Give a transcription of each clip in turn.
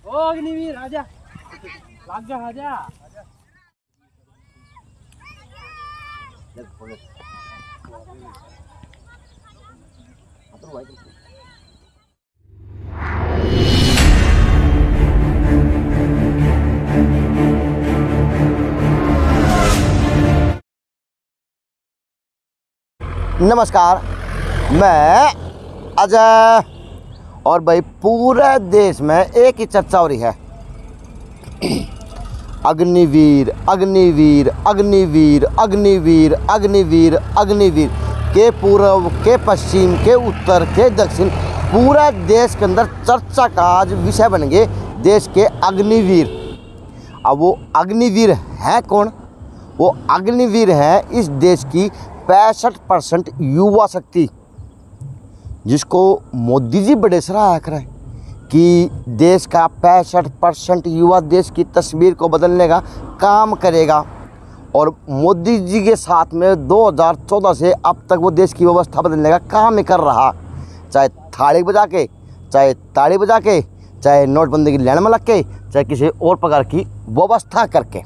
ओ अग्निवीर आजा, लाग जा आजा। नमस्कार, मैं अजय। और भाई पूरे देश में एक ही चर्चा हो रही है, अग्निवीर अग्निवीर अग्निवीर अग्निवीर अग्निवीर अग्निवीर। के पूर्व के पश्चिम के उत्तर के दक्षिण पूरे देश के अंदर चर्चा का आज विषय बन गए देश के अग्निवीर। अब वो अग्निवीर हैं कौन? वो अग्निवीर हैं इस देश की 65% युवा शक्ति, जिसको मोदी जी बड़े सराहा करें कि देश का 65% युवा देश की तस्वीर को बदलने का काम करेगा। और मोदी जी के साथ में 2014 से अब तक वो देश की व्यवस्था बदलने का काम ही कर रहा, चाहे थाली बजा के, चाहे ताली बजा के, चाहे नोटबंदी की लैंड में लग के, चाहे किसी और प्रकार की व्यवस्था करके।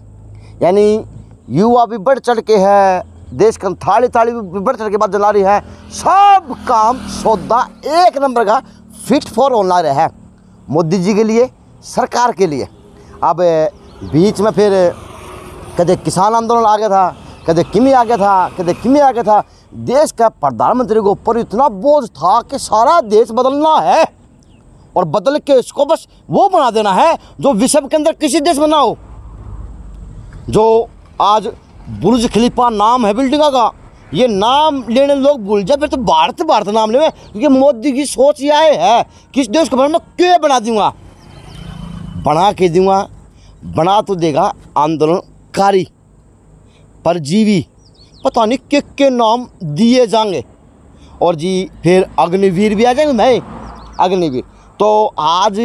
यानी युवा भी बढ़ चढ़ के है, देश का थाली भी बढ़ चढ़ के बात जला रही है। सब काम सौदा एक नंबर का फिट फॉर ऑनलाइन है मोदी जी के लिए, सरकार के लिए। अब बीच में फिर कदे किसान आंदोलन आ गया था, कदे किमी आ गया था, कदे किमी आ गया था। देश का प्रधानमंत्री के ऊपर इतना बोझ था कि सारा देश बदलना है और बदल के इसको बस वो बना देना है जो विश्व के अंदर किसी देश में ना हो। जो आज बुर्ज खलीफा नाम है बिल्डिंग का, ये नाम लेने लोग भूल जाए, फिर तो भारत भारत नाम ले, क्योंकि मोदी की सोच ये है कि इस देश को मैं क्यों बना दूंगा, बना के दूंगा। बना तो देगा आंदोलनकारी, परजीवी, पता नहीं के नाम दिए जाएंगे। और जी फिर अग्निवीर भी आ जाएंगे। मैं अग्निवीर तो आज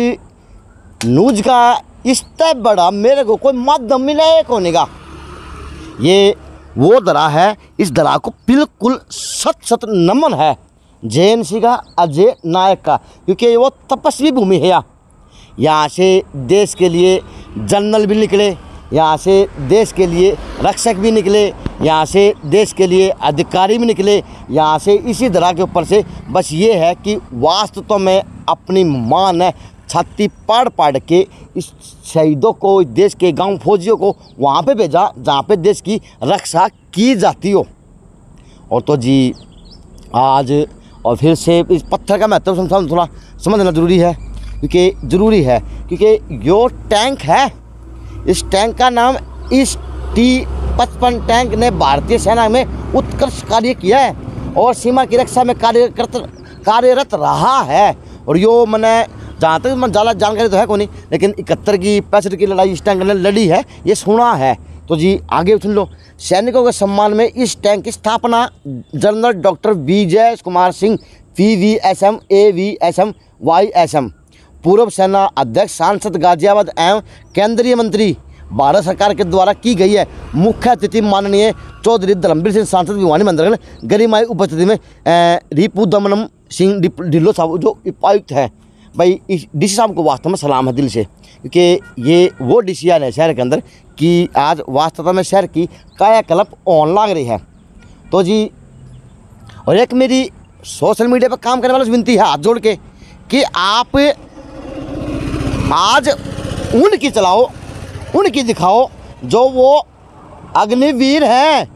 न्यूज का इससे बड़ा मेरे को कोई माध्यम मिला है कोने का। ये वो दरा है, इस दरा को बिल्कुल सत नमन है जेएनसी का, अजय नायक का, क्योंकि वो तपस्वी भूमि है। यहाँ से देश के लिए जनरल भी निकले, यहाँ से देश के लिए रक्षक भी निकले, यहाँ से देश के लिए अधिकारी भी निकले। यहाँ से इसी दरा के ऊपर से बस ये है कि वास्तव में अपनी मां ने छाती पाड़ के इस शहीदों को, इस देश के गांव फौजियों को वहाँ पे भेजा जहाँ पे देश की रक्षा की जाती हो। और तो जी आज और फिर से इस पत्थर का महत्व थोड़ा समझना ज़रूरी है, क्योंकि जो टैंक है, इस टैंक का नाम इस T-55 टैंक ने भारतीय सेना में उत्कृष्ट कार्य किया है और सीमा की रक्षा में कार्यरत रहा है। और यो मैंने जहाँ तक मैं ज़्यादा जानकारी तो है को नहीं, लेकिन 71 की 65 की लड़ाई इस टैंक ने लड़ी है, ये सुना है। तो जी आगे सुन लो। सैनिकों के सम्मान में इस टैंक की स्थापना general doctor Vijay Kumar Singh PVSM AVSM YSM पूर्व सेना अध्यक्ष, सांसद गाजियाबाद एवं केंद्रीय मंत्री भारत सरकार के द्वारा की गई है। मुख्य अतिथि माननीय चौधरी धर्मवीर सिंह, सांसद भिवानी मंडल, गरिमाई उपस्थिति में रिपू दमनम सिंह ढिल्लो साहब जो उपायुक्त हैं। भाई इस डीसी साहब को वास्तव में सलाम है दिल से, क्योंकि ये वो डीसीआर है शहर के अंदर कि आज वास्तव में शहर की कायाकल्प ऑन लग रही है। तो जी और एक मेरी सोशल मीडिया पर काम करने वालों से विनती है हाथ जोड़ के कि आप आज उनकी चलाओ, उनकी दिखाओ जो वो अग्निवीर हैं,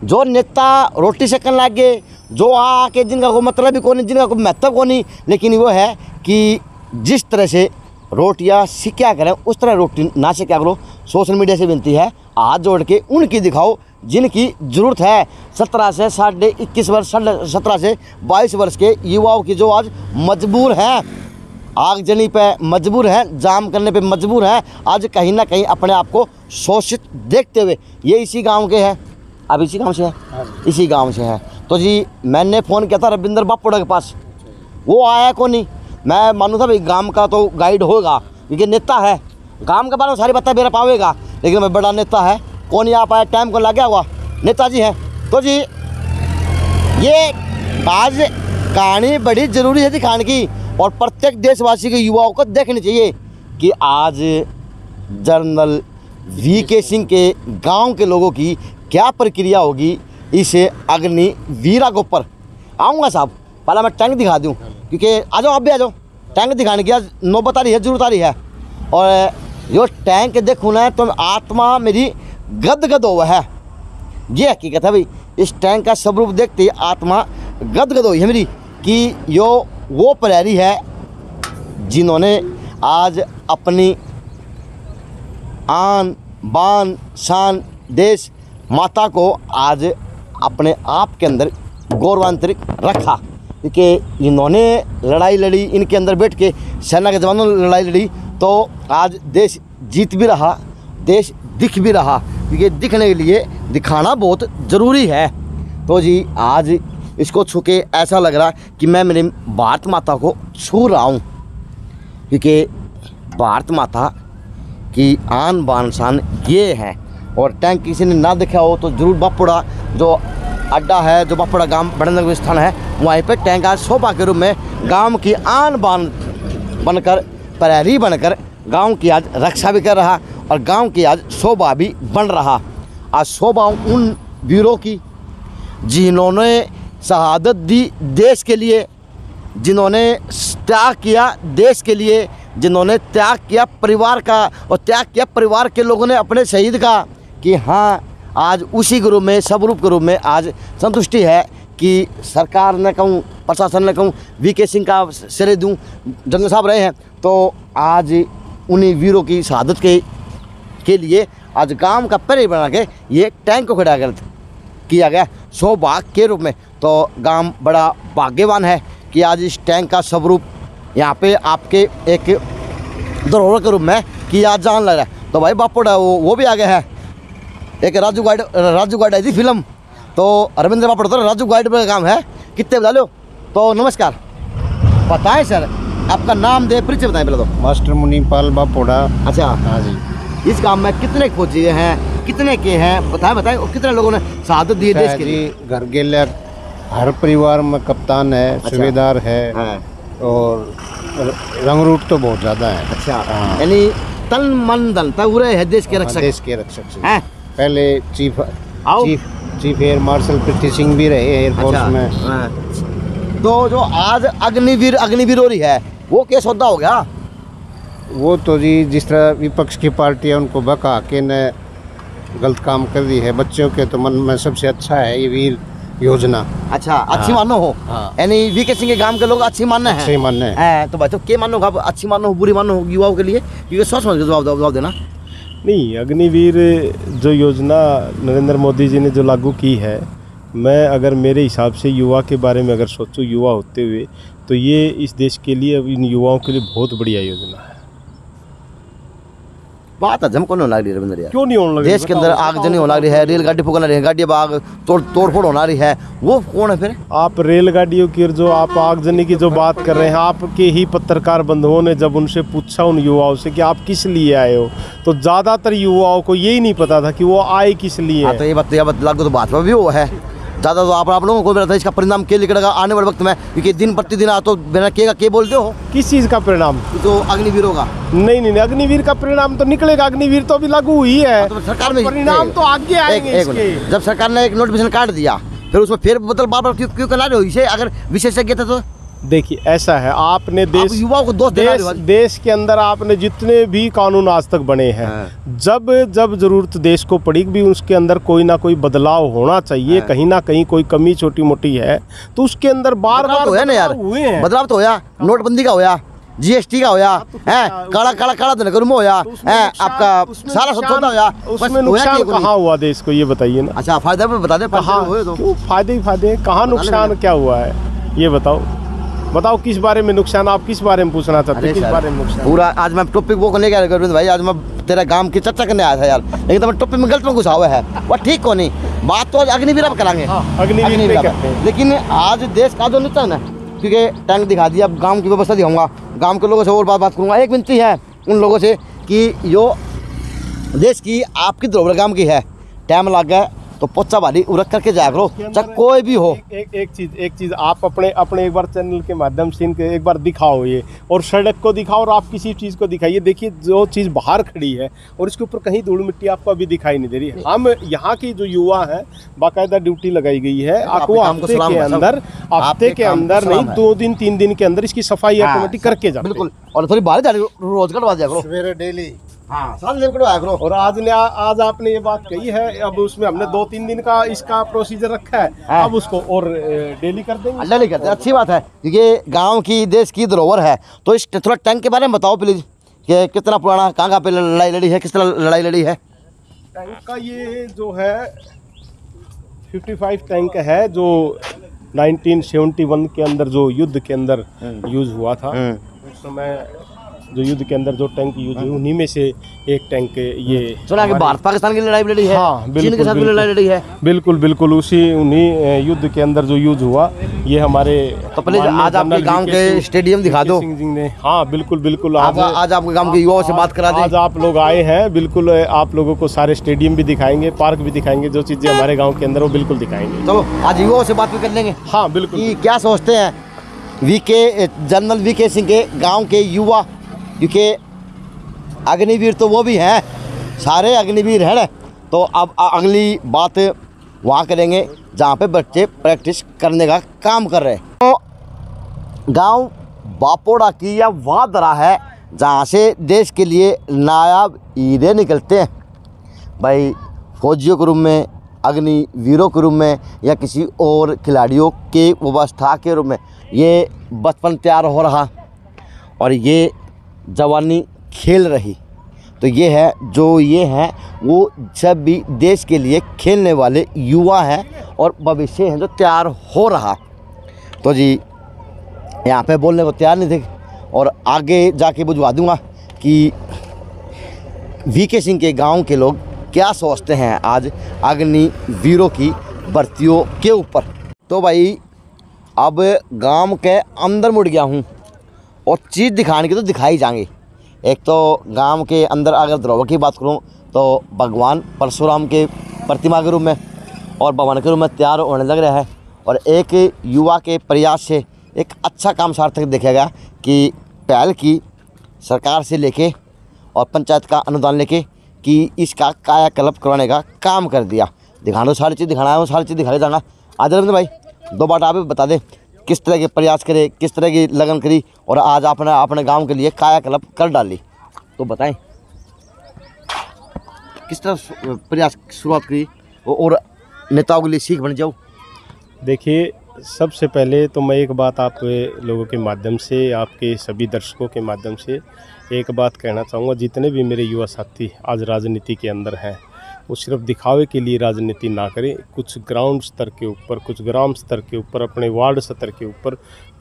जो नेता रोटी सेकने लग गए, जो आके जिनका कोई मतलब भी कौन नहीं, जिनका कोई महत्व कौन नहीं, लेकिन वो है कि जिस तरह से रोटियाँ सिक्या करें उस तरह रोटी ना सिक्या करो। सोशल मीडिया से विनती है हाथ जोड़ के उनकी दिखाओ जिनकी ज़रूरत है। 17 से 21 वर्ष, 17 से 22 वर्ष के युवाओं की जो आज मजबूर हैं, आगजनी पे मजबूर हैं, जाम करने पे मजबूर हैं, आज कहीं ना कहीं अपने आप को शोषित देखते हुए। ये इसी गांव के हैं, अब इसी गांव से हैं, इसी गांव से हैं। तो जी मैंने फ़ोन किया था रविंद्र बापुड़ा के पास, वो आया को नहीं। मैं मानूँ था भाई गांव का तो गाइड होगा, क्योंकि नेता है, गांव के बारे में सारी बातें मेरा पावेगा, लेकिन मैं बड़ा नेता है, कौन यहाँ पाया, टाइम को लग गया हुआ नेताजी हैं। तो जी ये आज कहानी बड़ी ज़रूरी है दिखाने की, और प्रत्येक देशवासी के युवाओं को देखनी चाहिए कि आज जनरल वीके सिंह के गांव के लोगों की क्या प्रक्रिया होगी इस अग्निवीर के ऊपर। आऊँगा साहब, पहले मैं टैंक दिखा दूँ, क्योंकि आ जाओ आप भी आ जाओ, टैंक दिखाने की आज नौबत आ रही है, जरूरत आ रही है। और जो टैंक देखूँ ना तो आत्मा मेरी गदगद हुआ है, ये हकीकत है भाई। इस टैंक का स्वरूप देखते ही आत्मा गदगद हुई है मेरी कि यो वो प्रहरी है जिन्होंने आज अपनी आन बान शान देश माता को आज अपने आप के अंदर गौरवान्वित रखा, क्योंकि इन्होंने लड़ाई लड़ी, इनके अंदर बैठ के सेना के जवानों ने लड़ाई लड़ी, तो आज देश जीत भी रहा, देश दिख भी रहा, क्योंकि दिखने के लिए दिखाना बहुत ज़रूरी है। तो जी आज इसको छू के ऐसा लग रहा कि मैं मेरी भारत माता को छू रहा हूँ, क्योंकि भारत माता की आन बान शान ये है। और टैंक किसी ने ना देखा हो तो ज़रूर बापुड़ा जो अड्डा है, जो बापुड़ा गांव बड़नगर स्थान है, वहीं पे टैंक आज शोभा के रूप में गांव की आन बान बनकर, प्रहरी बनकर गांव की आज रक्षा भी कर रहा और गांव की आज शोभा भी बन रहा। आज शोभा उन वीरों की जिन्होंने शहादत दी देश के लिए, जिन्होंने त्याग किया देश के लिए, जिन्होंने त्याग किया परिवार का, और त्याग किया परिवार के लोगों ने अपने शहीद का, कि हाँ आज उसी के रूप में, स्वरूप के रूप में आज संतुष्टि है कि सरकार ने कहूँ, प्रशासन ने कहूँ, वीके सिंह का श्रेय दूँ, जनरल साहब रहे हैं, तो आज उन्हीं वीरों की शहादत के लिए आज गांव का पहरे बना के ये टैंक को खड़ा किया गया सौभाग्य के रूप में। तो गांव बड़ा भाग्यवान है कि आज इस टैंक का स्वरूप यहाँ पे आपके एक धरोहर के रूप में कि आज जान लग रहा है। तो भाई बापुड़ा वो भी आ गया है, एक राजू गाइड आई थी फिल्म, तो अरविंद बापुड़ा तो राजू गाइड पर काम है, कितने बता लो। तो नमस्कार, बताएं सर आपका नाम दे, परिचय बताएं पहले तो। मास्टर मुनीपाल बापोड़ा। अच्छा हाँ जी। इस काम में कितने फौजी हैं, कितने के हैं, बताएं और कितने लोगों ने शहादत दी देश के लिए? घर गेले हर परिवार में कप्तान है, अच्छा। सूबेदार है, और रंग रूट तो बहुत ज़्यादा है। अच्छा, हाँ। यानी तन मन धन पूरे है देश के रक्षक। देश के रक्षक से। हैं? पहले chief air marshal Prithvi Singh भी रहे एयरफोर्स अच्छा, में। हाँ। तो जो आज अग्निवीर हो रही है वो क्या सौदा हो गया? वो तो जी जिस तरह विपक्ष की पार्टियां उनको बका के ने गलत काम कर दी है, बच्चों के तो मन में सबसे अच्छा है ये वीर योजना। अच्छा, अच्छी मानो हो, यानी वीके सिंह के गांव के लोग अच्छी मानना है। अच्छी मानना है। तो भाई तो क्या मानो आप, अच्छी मानो हो बुरी मानो हो युवाओं के लिए, क्योंकि सोच समझ के जवाब देना। नहीं, अग्निवीर जो योजना नरेंद्र मोदी जी ने जो लागू की है, मैं अगर मेरे हिसाब से युवा के बारे में अगर सोचूं, युवा होते हुए, तो ये इस देश के लिए, अब इन युवाओं के लिए बहुत बढ़िया योजना है। बात आज हमको नहीं लग रही रविंद्र यार, क्यों नहीं होने लगी? देश के अंदर आगजनी होने लग रही है, रेलगाड़ी फूकना रही है, गाड़ी बाग तोड़फोड़ होना रही है, वो कौन है फिर? आप रेलगाड़ियों की और जो आप आगजनी की जो बात कर रहे हैं, आपके ही पत्रकार बंधुओं ने जब उनसे पूछा उन युवाओं से कि आप किस लिए आए हो, तो ज़्यादातर युवाओं को यही नहीं पता था कि वो आए किस लिए। हाँ, तो ये बात लागू तो भाजपा भी वो है ज़्यादा, तो आप लोगों को था इसका परिणाम क्या निकलेगा आने वाले वक्त में, क्योंकि दिन प्रतिदिन आ तो बिना के बोलते हो किस चीज़ का परिणाम? तो अग्निवीरों का। नहीं, अग्निवीर का परिणाम तो निकलेगा, अग्निवीर तो अभी लागू हुई है। तो सरकार में परिणाम तो आगे आएंगे इसके। जब सरकार ने एक नोटिफिकेशन काट दिया, फिर उसमें फिर बदल बार क्यों करा रहे हो इसे? अगर विशेषज्ञ थे तो देखिए, ऐसा है, आपने युवाओं को दोष देश के अंदर आपने जितने भी कानून आज तक बने हैं, जब जरूरत देश को पड़ी भी उसके अंदर कोई ना कोई बदलाव होना चाहिए, कहीं ना कहीं कोई कमी छोटी मोटी है, तो उसके अंदर बार बार हुए ना यार, बदलाव तो होया, नोटबंदी का होया, जीएसटी का होया है, काला धन करूँ होया है, आपका सारा सौदा होया, उसमें नुकसान कहाँ हुआ देश को, ये बताइए ना। अच्छा, फायदा भी बता दे, फायदे कहाँ, नुकसान क्या हुआ है ये बताओ किस बारे में नुकसान, आप किस बारे में पूछना चाहते हैं, किस बारे में नुकसान? पूरा आज मैं टॉपिक वो करने गया गोविंद भाई, आज मैं तेरा गांव की चर्चा करने आया था यार, लेकिन तो मैं टॉपिक में गलत में घुसा हुआ है, वह ठीक को नहीं, बात तो आज अग्निवीर पर करांगे। अग्निवीर, लेकिन आज देश का जो नुकसान है, क्योंकि टैंक दिखा दिया, अब गाँव की व्यवस्था दिखाऊंगा, गाँव के लोगों से और बात करूँगा। एक विनती है उन लोगों से कि जो देश की आपकी धरोहर गाँव की है, टाइम लग गया, तो पोचा भारी उरक करके जाया करो, चाहे कोई भी हो। एक चीज आप अपने एक बार चैनल के माध्यम से इनके एक बार दिखाओ ये, और सड़क को दिखाओ और आप किसी चीज़ को दिखाइए। देखिए जो चीज़ बाहर खड़ी है और इसके ऊपर कहीं धूल मिट्टी आपको अभी दिखाई नहीं दे रही है। हम यहाँ की जो युवा है बाकायदा ड्यूटी लगाई गई है, आपको हफ्ते के अंदर नहीं 2 दिन 3 दिन के अंदर इसकी सफाई ऑटोमेटिक करके जाओ। बिल्कुल, और थोड़ी बाहर जा रोज कटवा दिया करो, सवेरे डेली। हाँ, साथ में कटवाया करो। और आज आपने ये बात कही है, अब उसमें हमने 2-3 दिन का इसका प्रोसीजर रखा है, अब उसको और डेली कर देंगे। डेली करते हैं, अच्छी बात है, क्योंकि गांव की देश की धरोहर है। तो इस थोड़ा टैंक के बारे में बताओ प्लीज, कि कितना पुराना, कहाँ पे लड़ाई लड़ी है, किस तरह लड़ाई लड़ी है? टैंक का ये जो है 55 टैंक है, जो 1971 के अंदर जो युद्ध के अंदर यूज हुआ था। उस समय जो युद्ध के अंदर जो टैंक यूज हुए उन्हीं में से एक टैंक ये सुना कि भारत पाकिस्तान की लड़ाई लड़ी है। हाँ, चीन के साथ भी लड़ाई लड़ी है। बिल्कुल उन्हीं युद्ध के अंदर जो युद्ध हुआ ये हमारे। तो प्लीज आज आपके गांव के स्टेडियम दिखा दो। हाँ बिल्कुल आज आपके गांव के युवाओं से बात करा दें। आज आप लोग आए हैं, बिल्कुल आप लोगों को सारे स्टेडियम भी दिखाएंगे, पार्क भी दिखाएंगे, जो चीजें हमारे गाँव के अंदर वो बिल्कुल दिखाएंगे। चलो आज युवाओं से बात भी कर लेंगे। हाँ बिल्कुल। क्या सोचते हैं जनरल वीके सिंह के गाँव के युवा, क्योंकि अग्निवीर तो वो भी हैं, सारे अग्निवीर हैं ना। तो अब अगली बात वहाँ करेंगे जहाँ पे बच्चे प्रैक्टिस करने का काम कर रहे हैं। तो गांव बापोड़ा की या वादरा है, जहाँ से देश के लिए नायाब हीरे निकलते हैं। भाई फौजियों के रूप में, अग्निवीरों के रूप में, या किसी और खिलाड़ियों के व्यवस्था के रूप में ये बचपन तैयार हो रहा और ये जवानी खेल रही। तो ये है जो ये हैं वो सब भी देश के लिए खेलने वाले युवा हैं और भविष्य हैं जो तैयार हो रहा। तो जी यहाँ पे बोलने को तैयार नहीं थे, और आगे जाके बुझवा दूंगा कि वीके सिंह के गांव के लोग क्या सोचते हैं आज अग्निवीरों की भर्तियों के ऊपर। तो भाई अब गांव के अंदर मुड़ गया हूँ, और चीज़ दिखाने की तो दिखाई जाएंगे। एक तो गांव के अंदर अगर धरोहर की बात करूं तो भगवान परशुराम के प्रतिमा के रूप में और भवन के रूप में तैयार होने लग रहा है। और एक युवा के प्रयास से एक अच्छा काम सार्थक देखा गया कि पहल की सरकार से लेके और पंचायत का अनुदान लेके कि इसका कायाकल्प करवाने का काम कर दिया। दिखाना तो सारी चीज़ दिखाना है, वो सारी चीज़ दिखाई जाना। आज रविंद्र भाई 2 बात आप भी बता दें, किस तरह के प्रयास करे, किस तरह की लगन करी, और आज आपने अपने गांव के लिए कायाकल्प कर डाली, तो बताएं किस तरह प्रयास शुरुआत करी और नेताओं के लिए सीख बन जाओ। देखिए सबसे पहले तो मैं एक बात आप लोगों के माध्यम से, आपके सभी दर्शकों के माध्यम से एक बात कहना चाहूँगा। जितने भी मेरे युवा साथी आज राजनीति के अंदर हैं, वो सिर्फ दिखावे के लिए राजनीति ना करें। कुछ ग्राउंड स्तर के ऊपर, कुछ ग्राम स्तर के ऊपर, अपने वार्ड स्तर के ऊपर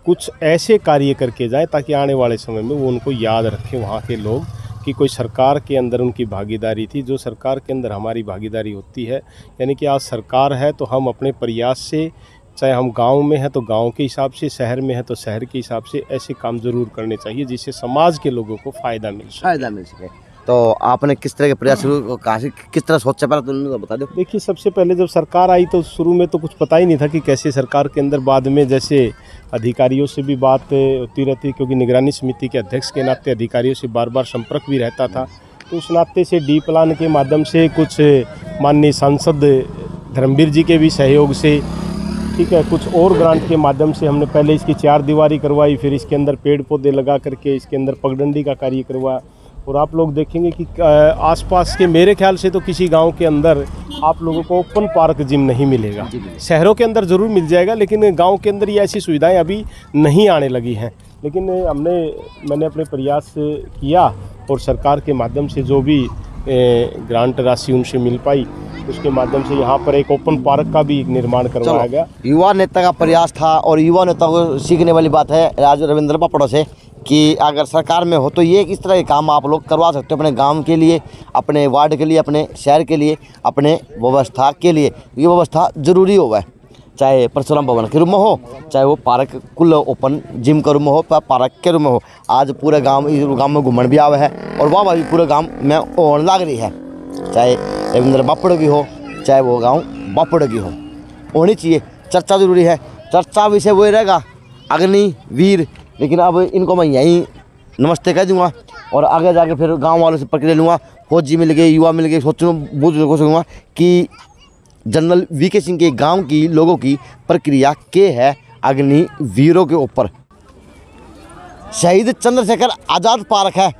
कुछ ऐसे कार्य करके जाएं ताकि आने वाले समय में वो उनको याद रखें वहाँ के लोग कि कोई सरकार के अंदर उनकी भागीदारी थी, जो सरकार के अंदर हमारी भागीदारी होती है। यानी कि आज सरकार है तो हम अपने प्रयास से, चाहे हम गांव में हैं तो गांव के हिसाब से, शहर में है तो शहर के हिसाब से ऐसे काम ज़रूर करने चाहिए जिससे समाज के लोगों को फ़ायदा मिल सके। तो आपने किस तरह के प्रयास शुरू, कहाँ से किस तरह सोचा, पहले तो बता दो। देखिए सबसे पहले जब सरकार आई तो शुरू में तो कुछ पता ही नहीं था कि कैसे सरकार के अंदर, बाद में जैसे अधिकारियों से भी बात होती रहती, क्योंकि निगरानी समिति के अध्यक्ष के नाते अधिकारियों से बार बार संपर्क भी रहता था। तो उस नाते से डी प्लान के माध्यम से, कुछ माननीय सांसद धर्मवीर जी के भी सहयोग से, ठीक है, कुछ और ग्रांट के माध्यम से हमने पहले इसकी 4 दीवारी करवाई, फिर इसके अंदर पेड़ पौधे लगा करके इसके अंदर पगडंडी का कार्य करवाया। और आप लोग देखेंगे कि आसपास के, मेरे ख्याल से तो किसी गांव के अंदर आप लोगों को ओपन पार्क जिम नहीं मिलेगा। शहरों के अंदर ज़रूर मिल जाएगा, लेकिन गांव के अंदर ये ऐसी सुविधाएं अभी नहीं आने लगी हैं। लेकिन मैंने अपने प्रयास किया और सरकार के माध्यम से जो भी ग्रांट राशि उनसे मिल पाई, उसके माध्यम से यहाँ पर एक ओपन पार्क का भी निर्माण करवाया गया। युवा नेता का प्रयास था, और युवा नेता को सीखने वाली बात है राज रविंद्र पापड़ों से कि अगर सरकार में हो तो ये किस तरह के काम आप लोग करवा सकते हो अपने गांव के लिए, अपने वार्ड के लिए, अपने शहर के लिए, अपने व्यवस्था के लिए। ये व्यवस्था ज़रूरी होगा है, चाहे परशुराम भवन के रूप में हो, चाहे वो पार्क कुल ओपन जिम के रूप में हो, पार्क के रूप में हो। आज पूरे गांव में घूमन भी आवे है, और वाह भी पूरे गांव में होने लग रही है, चाहे रविंद्र बापड़ भी हो, चाहे वो गांव बापड़गी होनी चाहिए। चर्चा जरूरी है, चर्चा विषय वही रहेगा अग्निवीर। लेकिन अब इनको मैं यहीं नमस्ते कह दूँगा और आगे जाके फिर गांव वालों से प्रक्रिया लूँगा। फौजी मिल गए, युवा मिल गए, सोचूँ बुजुर्गों से कहूँगा कि जनरल वीके सिंह के गांव की लोगों की प्रक्रिया के है अग्निवीरों के ऊपर। शहीद चंद्रशेखर आज़ाद पार्क है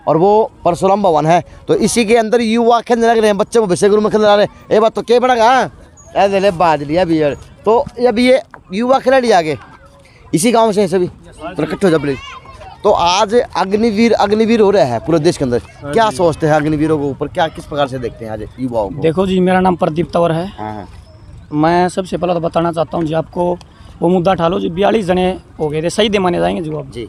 और वो परशुराम भवन है, तो इसी के अंदर युवा खेलने लग रहे हैं, बच्चे भविष्य गुरु में खेलने लग रहे हैं। ये बात तो क्या बनेगा ऐसे बाज लिया भी यार। तो अभी ये युवा खिलाड़ी आगे इसी गांव से हैं सभी, तो इकट्ठे हो जाओ प्लीज। तो आज अग्निवीर हो रहा है पूरे देश के अंदर, क्या सोचते हैं अग्निवीरों के ऊपर, क्या किस प्रकार से देखते हैं आज युवाओं को? देखो जी, मेरा नाम प्रदीप तंवर है। हाँ। मैं सबसे पहले तो बताना चाहता हूँ जी आपको, वो मुद्दा उठा लो जो 42 जने हो गए थे शहीद माने जाएंगे जो अब जी,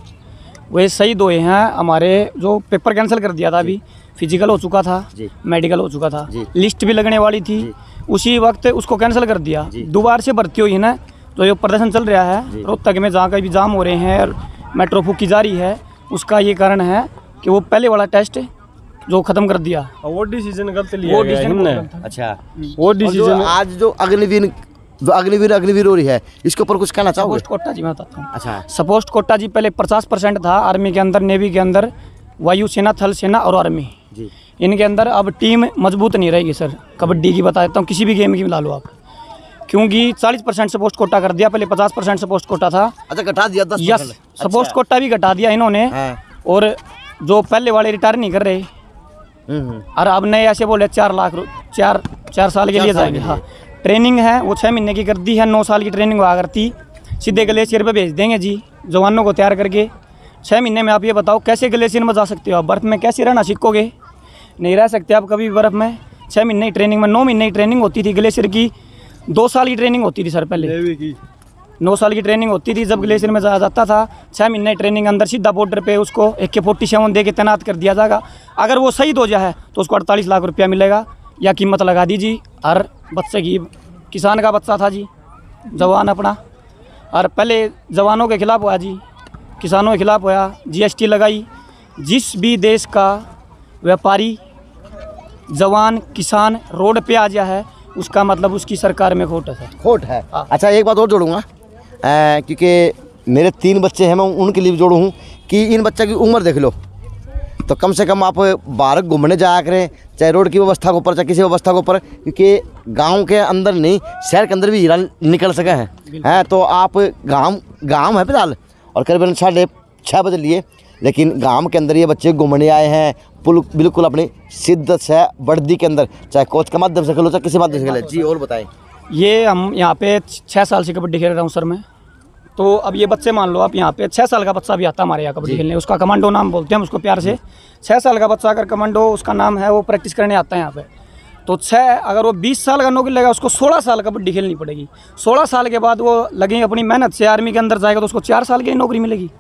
वे शहीद हुए हैं। हमारे जो पेपर कैंसिल कर दिया था, अभी फिजिकल हो चुका था, मेडिकल हो चुका था, लिस्ट भी लगने वाली थी, उसी वक्त उसको कैंसिल कर दिया। दोबारा से भर्ती हुई है ना, तो ये प्रदर्शन चल रहा है रोहतक में, जहाँ का भी जाम हो रहे हैं और मेट्रो फूक की जा रही है। उसका ये कारण है कि वो पहले वाला टेस्ट जो खत्म कर दिया, वो डिसीजन गलत लिया गया इनने। अच्छा, वो डिसीजन आज जो अग्निवीर हो रही है, इसके ऊपर कुछ कहना चाहोगे? सपोस्ट कोटा जी मैं बताता हूँ। अच्छा, सपोस्ट कोटा जी पहले 50% था आर्मी के अंदर, नेवी के अंदर, वायुसेना, थल सेना और आर्मी जी। इनके अंदर। अब टीम मजबूत नहीं रहेगी सर, कबड्डी की बता देता हूँ, किसी भी गेम की ला लो आप, क्योंकि 40% सपोस्ट कोटा कर दिया, पहले 50% सपोस्ट कोटा था। अच्छा, घटा दिया 10%? यस, सपोस्ट कोटा भी घटा दिया इन्होंने। और जो पहले वाले रिटायर नहीं कर रहे, और अब नए ऐसे बोले 4 लाख 4 साल के लिए जाएंगे। हाँ, ट्रेनिंग है वो 6 महीने की कर दी है, 9 साल की ट्रेनिंग हुआ करती, सीधे ग्लेशियर पे भेज देंगे जी जवानों को तैयार करके। 6 महीने में आप ये बताओ कैसे ग्लेशियर में जा सकते हो आप? बर्फ़ में कैसे रहना सीखोगे? नहीं रह सकते आप कभी भी बर्फ़ में। 6 महीने की ट्रेनिंग में, 9 महीने की ट्रेनिंग होती थी ग्लेशियर की, 2 साल की ट्रेनिंग होती थी सर पहले, 9 साल की ट्रेनिंग होती थी जब ग्लेशियर में जाया जाता था। 6 महीने ट्रेनिंग अंदर सीधा बॉर्डर पे उसको AK-47 दे के तैनात कर दिया जाएगा। अगर वो शहीद हो जाए तो उसको 48 लाख रुपया मिलेगा, या कीमत लगा दीजिए हर बच्चे की। किसान का बच्चा था जी जवान अपना, और पहले जवानों के खिलाफ हुआ जी, किसानों के खिलाफ हुआ, GST लगाई। जिस भी देश का व्यापारी, जवान, किसान रोड पे आ गया है, उसका मतलब उसकी सरकार में खोट है सर, खोट है। अच्छा, एक बात और जोड़ूंगा, क्योंकि मेरे 3 बच्चे हैं, मैं उनके लिए भी जोड़ू हूँ कि इन बच्चे की उम्र देख लो, तो कम से कम आप बाहर घूमने जाया करें, चाहे रोड की व्यवस्था के ऊपर, चाहे किसी व्यवस्था के ऊपर, क्योंकि गांव के अंदर नहीं शहर के अंदर भी हीरा निकल सके हैं। तो आप गांव है फिलहाल और करीबन 6:30 बजे लिए, लेकिन गांव के अंदर ये बच्चे घूमने आए हैं बिल्कुल अपनी शिद्दत से, वर्दी के अंदर, चाहे कोच के माध्यम से खेलो चाहे किसी माध्यम से खेले। जी, और बताएं। ये हम यहाँ पे 6 साल से कबड्डी खेल रहा हूँ सर मैं। तो अब ये बच्चे मान लो आप, यहाँ पे 6 साल का बच्चा भी आता है हमारे यहाँ कबड्डी खेलने, उसका कमांडो नाम बोलते हैं हम उसको प्यार से। 6 साल का बच्चा अगर कमांडो उसका नाम है, वो प्रैक्टिस करने आता है यहाँ पे, तो 6 अगर वो 20 साल का नौकरी लेगा, उसको 16 साल कबड्डी खेलनी पड़ेगी। 16 साल के बाद वो लगे अपनी मेहनत से आर्मी के अंदर जाएगा, तो उसको 4 साल की नौकरी मिलेगी।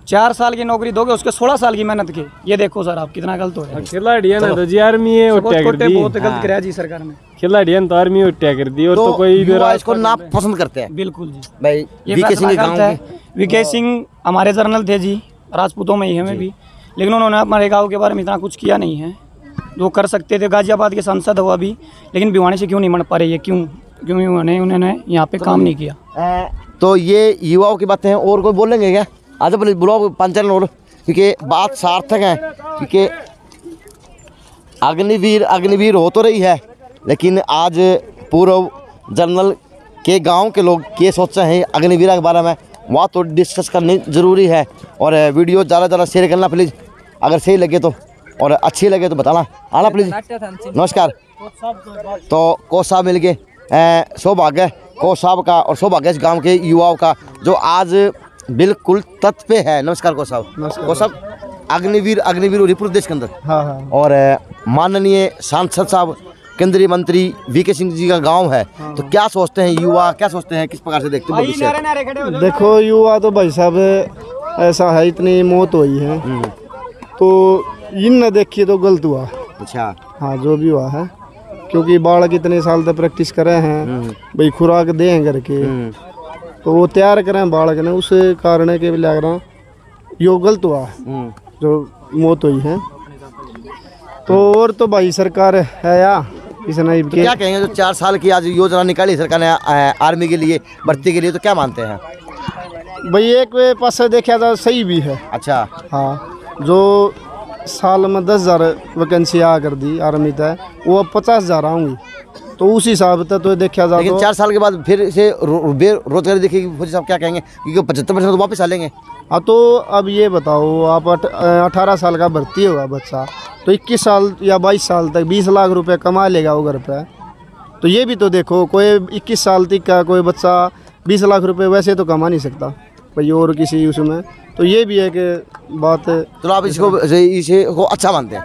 4 साल की नौकरी दोगे उसके 16 साल की मेहनत के। ये देखो सर आप कितना गलत हो रहा है। खिलाड़ी है ना, तो जी आर्मी है बहुत गलत कराया जी सरकार ने। खिलाड़ी है तो आर्मी उठा कर दी, और तो कोई इसको ना पसंद करते हैं। बिल्कुल जी भाई, वीके सिंह गांव है। वीके सिंह हमारे जर्नल थे जी, राजपूतों में ही हमें भी, लेकिन उन्होंने हमारे गाँव के बारे में इतना कुछ किया नहीं है जो कर सकते थे। गाजियाबाद के सांसद हुआ भी, लेकिन भिवानी से क्यों नहीं बन पा रही है? क्यों उन्होंने यहाँ पे काम नहीं किया? तो ये युवाओं की बातें हैं, और कोई बोलेंगे क्या? आज बोले बुलाओ 5 चरण और, क्योंकि बात सार्थक है, क्योंकि अग्निवीर हो तो रही है, लेकिन आज पूर्व जनरल के गांव के लोग ये सोच रहे हैं अग्निवीर के बारे में, वहाँ तो डिस्कस करनी ज़रूरी है। और वीडियो ज़्यादा शेयर करना प्लीज़, अगर सही लगे तो, और अच्छी लगे तो बताना, आना प्लीज़। नमस्कार। तो कोच साहब मिल गए, सौभाग्य कोच साहब का और सौभाग्य इस गाँव के युवाओं का जो आज बिल्कुल तत्व पे है। नमस्कार कोच साहब। कोच साहब, अग्निवीर हो रही पूरे देश के अंदर। हाँ। और माननीय सांसद साहब, केंद्रीय मंत्री वीके सिंह जी का गांव है, तो क्या सोचते हैं युवा, क्या सोचते हैं, किस प्रकार से देखते हैं भविष्य? देखो युवा तो भाई साहब ऐसा है, इतनी मौत हुई है, तो इन न देखिए तो गलत हुआ। अच्छा। हाँ, जो भी हुआ है, क्योंकि बालक इतने साल तक प्रैक्टिस करे हैं, भाई खुराक दें करके, तो वो तैयार करें बालक ने, उस कारण के लग रहा यो गलत हुआ जो मौत हुई है। तो और तो भाई सरकार है या इस नाइब तो के। क्या कहेंगे जो 4 साल की आज योजना निकाली सरकार ने आर्मी के लिए, भर्ती के लिए, तो क्या मानते हैं? भाई एक वे पास से देखा था सही भी है। अच्छा, हाँ, जो साल में 10,000 वैकेंसी आ कर दी आर्मी तय, वो अब 50,000 आऊँगी, तो उस हिसाब से तो देखा जाए लेकिन 4 साल के बाद फिर से बेरोजगारी देखेगी फौजी साहब, क्या कहेंगे? क्योंकि 75% तो वापस आ लेंगे। हाँ, तो अब ये बताओ आप 18 साल का भर्ती होगा बच्चा, तो 21 साल या 22 साल तक 20 लाख रुपए कमा लेगा वो घर पे। तो ये भी तो देखो, कोई 21 साल तक का कोई बच्चा 20 लाख रुपए वैसे तो कमा नहीं सकता भाई, और किसी उसमें। तो ये भी है कि बात। तो आप इसको इसे को अच्छा मानते हैं?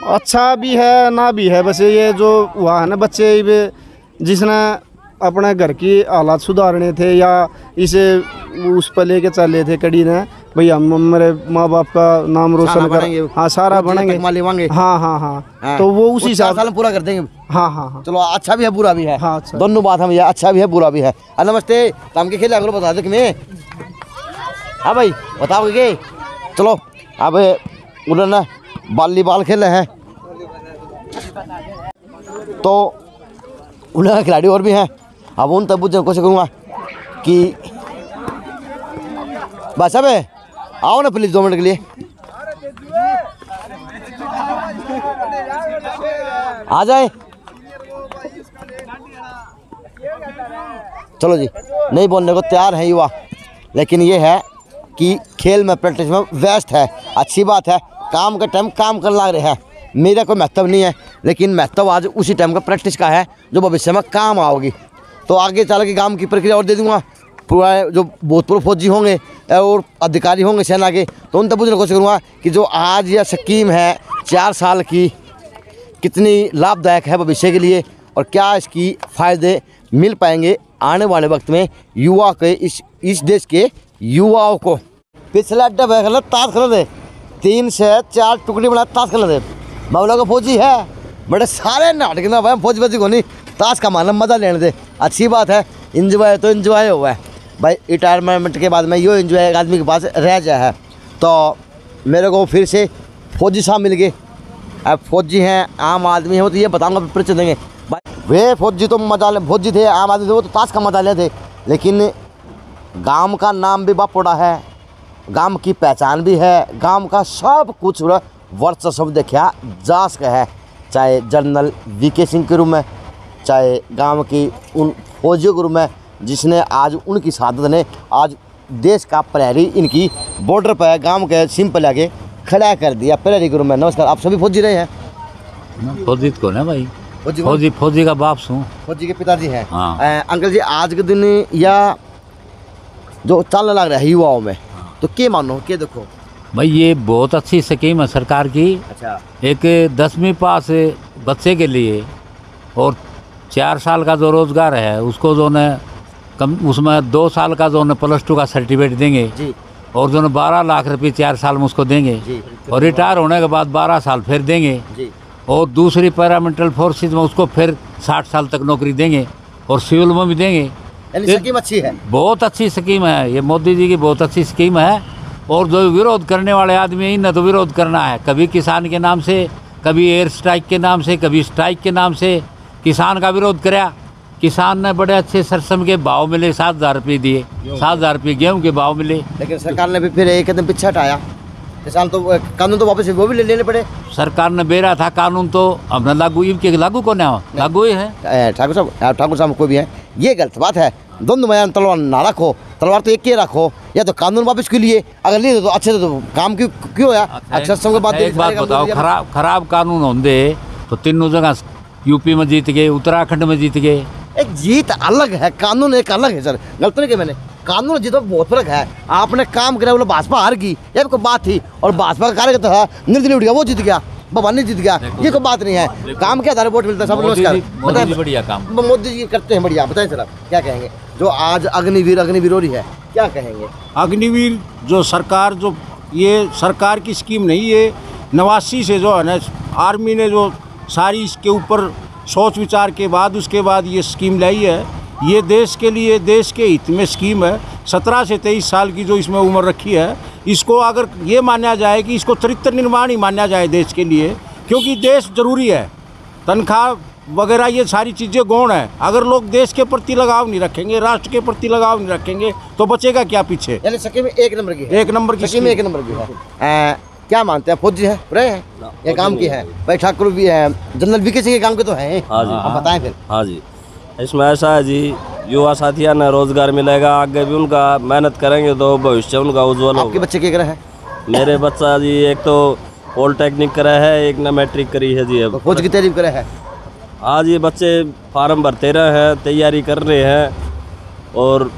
अच्छा भी है ना भी है, बस ये जो हुआ है ना, बच्चे जिसने अपने घर की हालात सुधारने थे या इसे उस पर लेके चले थे कड़ी ने, भाई हम मेरे माँ बाप का नाम रोशन कर, हाँ सारा बनेंगे, हाँ हाँ हाँ, तो वो उसी हिसाब से पूरा कर देंगे। हाँ हाँ हाँ, चलो, अच्छा भी है बुरा भी है। हाँ, अच्छा। दोनों बात हम ये अच्छा भी है बुरा भी है। नमस्ते, काम के खेल अगर बता दो कि मैं, हाँ भाई बताओगे कि चलो अब उधर ना वॉलीबॉल खेल रहे हैं, तो उन्हें खिलाड़ी और भी हैं। अब उन तब पूछने की कोशिश करूँगा कि भाई साहब आओ ना प्लीज़ 2 मिनट के लिए, आ जाए। चलो जी, नहीं बोलने को तैयार है युवा, लेकिन ये है कि खेल में प्रैक्टिस में व्यस्त है, अच्छी बात है। काम का टाइम काम करने लग रहे हैं, मेरा कोई महत्व नहीं है, लेकिन महत्व आज उसी टाइम का प्रैक्टिस का है जो भविष्य में काम आओगी। तो आगे चल के काम की प्रक्रिया और दे दूंगा। पूरा जो भूतपूर्व फौजी होंगे और अधिकारी होंगे सेना के, तो उन तक पूछने की कोशिश करूँगा कि जो आज यह स्कीम है 4 साल की, कितनी लाभदायक है भविष्य के लिए, और क्या इसकी फ़ायदे मिल पाएंगे आने वाले वक्त में युवा के, इस देश के युवाओं को। पिछला अड्डा खेल ताश खेल दे, 3 से 4 टुकड़ी बना ताश खेल दे। बाबला का फौजी है, बड़े सारे नाटक ना भाई, फौजी फौजी को नहीं, ताश का माना मजा लेने दे। अच्छी बात है, इंजॉय तो इंजॉय हुआ है भाई। रिटायरमेंट के बाद में यो इंजॉय आदमी के पास रह जाए है। तो मेरे को फिर से फौजी साहब मिल गए। अब फौजी हैं, आम आदमी है, वो तो ये बताऊँगा परिचय देंगे भाई। वे फौजी तो मजा ले, फौजी थे, आम आदमी थे, वो तो ताश का मजा ले थे, लेकिन गांव का नाम भी बापोड़ा है, गांव की पहचान भी है, गांव का सब कुछ वर्चस्व देखा जा सका है, चाहे जनरल वीके सिंह के रूप में, चाहे गांव की उन फौजियों के रूप में जिसने आज उनकी शहादत ने आज देश का प्रहरी इनकी बॉर्डर पर गांव के सीम पर लाके खड़ा कर दिया। प्रहरी के रूप में नमस्कार, आप सभी फौजी रहे हैं? फौजी कौन है भाई? फौजी फौजी का बाप हूँ, फौजी के पिताजी हैं। हाँ। अंकल जी, आज के दिन या जो चलने लग रहा है युवाओं में, तो क्या मानो, क्या देखो भाई ये बहुत अच्छी स्कीम है सरकार की। अच्छा, एक 10वीं पास बच्चे के लिए और 4 साल का जो रोज़गार है उसको जो ने कम, उसमें 2 साल का जो ने +2 का सर्टिफिकेट देंगे जी, और जो ने 12 लाख रुपये 4 साल में उसको देंगे जी, और रिटायर होने के बाद 12 साल फिर देंगे जी, और दूसरी पैरामिलिट्री फोर्सेज में उसको फिर 60 साल तक नौकरी देंगे और सिविल में भी देंगे। यानी स्कीम अच्छी है, बहुत अच्छी स्कीम है ये, मोदी जी की बहुत अच्छी स्कीम है। और जो विरोध करने वाले आदमी हैं, इन्हें तो विरोध करना है, कभी किसान के नाम से, कभी एयर स्ट्राइक के नाम से, कभी स्ट्राइक के नाम से किसान का विरोध कराया। किसान ने बड़े अच्छे सरसों के भाव मिले, 7,000 रुपये दिए, 7,000 रुपये गेहूँ के भाव मिले, लेकिन सरकार ने भी फिर एक कदम पीछे हटाया। किसान तो कानून तो वापस वो भी लेने पड़े। सरकार ने बेरा था कानून, तो हमने लागू, इनके लागू कौन है? लागू ही है। ठाकुर साहब कोई भी है, ये गलत बात है। दोनों मैदान तलवार ना रखो, तलवार तो एक ही रखो, या तो कानून वापस के लिए, अगर नहीं तो अच्छे तो काम क्यों होया? अक्सर के बाद एक बात बताओ, खराब कानून होंगे तो तीनों जगह यूपी में जीत गए, उत्तराखंड में जीत गए। एक जीत अलग है, कानून एक अलग है सर, गलत नहीं किया मैंने। कानून जीत बहुत फर्क है। आपने काम किया, बोले भाजपा हार गई, ये कोई बात थी, और भाजपा का कार्यकर्ता था, निर्दलीय उठ गया, वो जीत गया, भवानी जीत गया, ये कोई बात नहीं है। काम के आधार वोट मिलता है। सब नमस्कार, बढ़िया काम मोदी जी करते हैं, बढ़िया। बताएं सर, क्या कहेंगे जो आज अग्निवीर हो रही है, क्या कहेंगे? अग्निवीर जो सरकार, जो ये सरकार की स्कीम नहीं, ये 89 से जो है ना आर्मी ने जो सारी इसके ऊपर सोच विचार के बाद उसके बाद ये स्कीम लाई है। ये देश के लिए, देश के हित में स्कीम है। 17 से 23 साल की जो इसमें उम्र रखी है, इसको अगर ये माना जाए कि इसको चरित्र निर्माण ही माना जाए देश के लिए, क्योंकि देश जरूरी है। तनख्वाह वगैरह ये सारी चीज़ें गौण है। अगर लोग देश के प्रति लगाव नहीं रखेंगे, राष्ट्र के प्रति लगाव नहीं रखेंगे तो बचेगा क्या पीछे। यानी स्कीम एक नंबर की है, एक नंबर की स्कीम एक नंबर की है। क्या मानते हैं, फौजी है रहे हैं ये काम की है भाई, ठाकुर भी है, जनरल वीके सिंह के काम के तो हैं। हाँ जी, आप बताएं फिर। हाँ जी, इसमें ऐसा है जी, युवा साथियों ने रोजगार मिलेगा, आगे भी उनका मेहनत करेंगे तो भविष्य उनका उज्जवल होगा। आपके बच्चे क्या करे हैं? मेरे बच्चा जी एक तो पॉलिटेक्निक करा है, एक ने मैट्रिक करी है जी। अब फौज की तैयारी करे है। आज ये बच्चे फार्म भरते रहे हैं, तैयारी कर रहे हैं और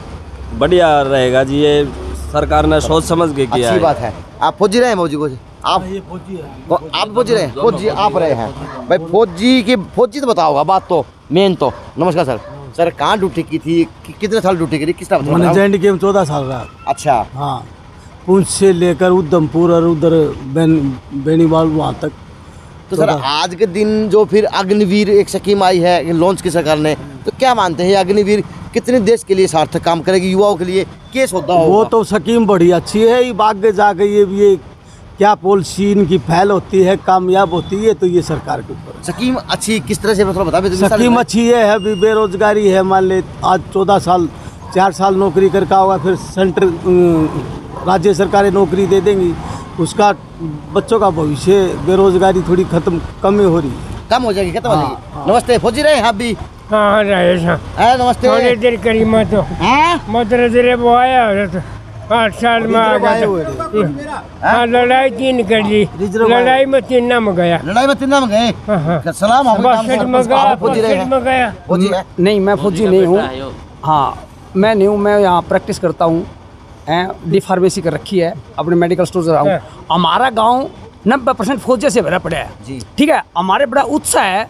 बढ़िया रहेगा जी। ये सरकार ने सोच समझ के किया अच्छी है। बात है। आप फौजी रहे हैं? फौजी को आप फौजी रहे हैं? फौजी आप रहे हैं भाई, फौजी तो बताओगा बात तो मेन तो। नमस्कार सर। सर कहाँ ड्यूटी की थी, कितने साल ड्यूटी करी, किस तरह? मैंने जैंड के 14 साल रहा। अच्छा। हाँ, पुंछ से लेकर उधमपुर और उधर बेनीवाल वहाँ तक। तो सर आज के दिन जो फिर अग्निवीर एक स्कीम आई है लॉन्च की सरकार ने, तो क्या मानते हैं अग्निवीर कितने देश के लिए सार्थक काम करेगी, युवाओं के लिए केस होता होगा? वो तो स्कीम बड़ी अच्छी है, ये आगे जाके ये क्या पॉलिसी इनकी फैल होती है, कामयाब होती है, तो ये सरकार के ऊपर। स्कीम अच्छी किस तरह से, मतलब बता। स्कीम अच्छी है, अभी बेरोजगारी है, मान ले आज 14 साल 4 साल नौकरी करके होगा, फिर सेंटर राज्य सरकारें नौकरी दे देंगी, उसका बच्चों का भविष्य, बेरोजगारी थोड़ी खत्म कम हो रही है, कम हो जाएगी, खत्म हो जाएगी। नमस्ते फौजी रहे हैं आप भी? हाँ रहे हैं। नमस्ते। थोड़ी देर करी मैं तो मदरसे वो आया तो 8 साल में आ गया। हाँ लड़ाई 3 कर ली, लड़ाई में 3 नाम गया। लड़ाई में 3 नाम गए? सलाम। फौजी गया? नहीं, मैं फौजी नहीं हूँ। हाँ मैं नहीं हूँ, मैं यहाँ प्रैक्टिस करता हूँ, डी फार्मेसी कर रखी है, अपने मेडिकल स्टोर से रहा हूँ। हमारा गाँव 90% फौजी से भरा पड़ा है। ठीक है, हमारे बड़ा उत्साह है